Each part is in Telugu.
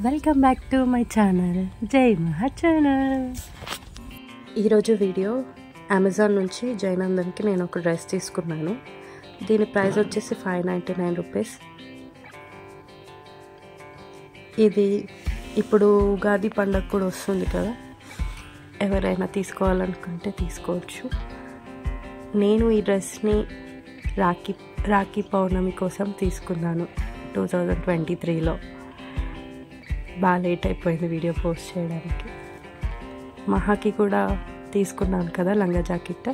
Welcome back to my channel జై మహా ఛానల్. ఈరోజు వీడియో అమెజాన్ నుంచి జైనందన్కి నేను ఒక డ్రెస్ తీసుకున్నాను. దీని ప్రైస్ వచ్చేసి 599 రూపీస్. ఇది ఇప్పుడు ఉగాది పండుగ కూడా వస్తుంది కదా, ఎవరైనా తీసుకోవాలనుకుంటే తీసుకోవచ్చు. నేను ఈ డ్రెస్ని రాఖీ పౌర్ణమి కోసం తీసుకున్నాను 2023లో. బాగా లేట్ అయిపోయింది వీడియో పోస్ట్ చేయడానికి. మహాకి కూడా తీసుకున్నాను కదా లంగా జాకెట్,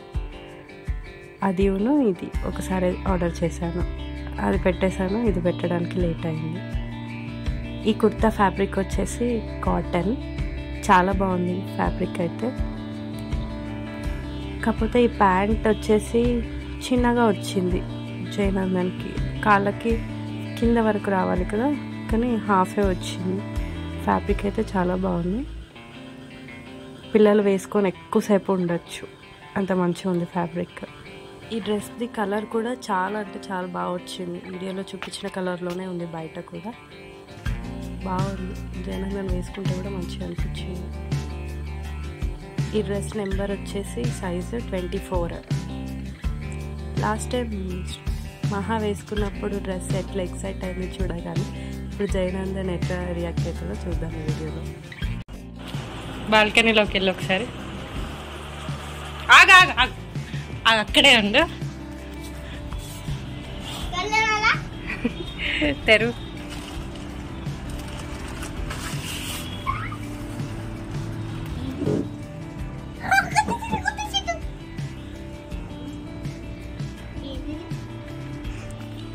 అదిను ఇది ఒకసారి ఆర్డర్ చేశాను, అది పెట్టేశాను. ఇది పెట్టడానికి లేట్ అయింది. ఈ కుర్తా ఫ్యాబ్రిక్ వచ్చేసి కాటన్, చాలా బాగుంది ఫ్యాబ్రిక్ అయితే. కాకపోతే ఈ ప్యాంట్ వచ్చేసి చిన్నగా వచ్చింది జైనందన్కి, కాళ్ళకి కింద వరకు రావాలి కదా, కానీ హాఫే వచ్చింది. ఫ్యాబ్రిక్ అయితే చాలా బాగుంది, పిల్లలు వేసుకొని ఎక్కువసేపు ఉండొచ్చు, అంత మంచిగా ఉంది ఫ్యాబ్రిక్. ఈ డ్రెస్ది కలర్ కూడా చాలా అంటే చాలా బాగా వచ్చింది. వీడియోలో చూపించిన కలర్లోనే ఉంది, బయట కూడా బాగుంది. జైనందన్ వేసుకుంటే కూడా మంచిగా అనిపించింది. ఈ డ్రెస్ నెంబర్ వచ్చేసి సైజు 24. లాస్ట్ టైం మహా వేసుకున్నప్పుడు డ్రెస్ ఎట్లా ఎక్సైట్ అయింది చూడగానే, ఇప్పుడు జైనందన్ ఎట్లా రియాక్ట్ అవుతుందో చూద్దాం ఈ వీడియోలో. బాల్కనీలోకి వెళ్ళి ఒకసారి అక్కడే ఉండు, తెరు.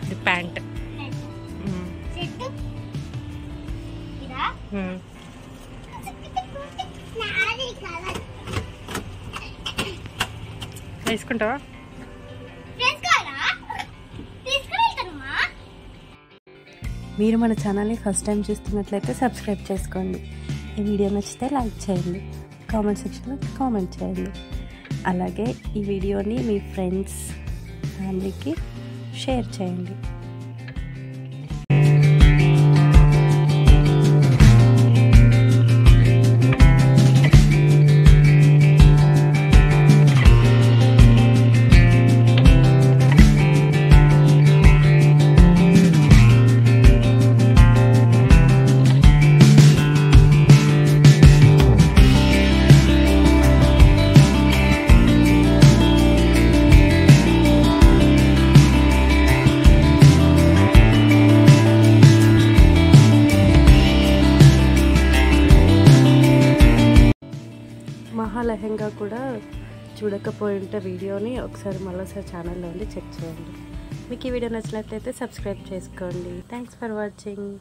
ఇది ప్యాంట్. వేసుకుంటావా? మీరు మన ఛానల్ని ఫస్ట్ టైం చూస్తున్నట్లయితే సబ్స్క్రైబ్ చేసుకోండి. ఈ వీడియో నచ్చితే లైక్ చేయండి, కామెంట్ సెక్షన్లో కామెంట్ చేయండి. అలాగే ఈ వీడియోని మీ ఫ్రెండ్స్ ఫ్యామిలీకి షేర్ చేయండి. మహా లెహంగా కూడా చూడకపోయి ఉంటే వీడియోని ఒకసారి మళ్ళీసారి ఛానల్లో ఉండి చెక్ చేయండి. మీకు ఈ వీడియో నచ్చినట్లయితే సబ్స్క్రైబ్ చేసుకోండి. Thanks for watching.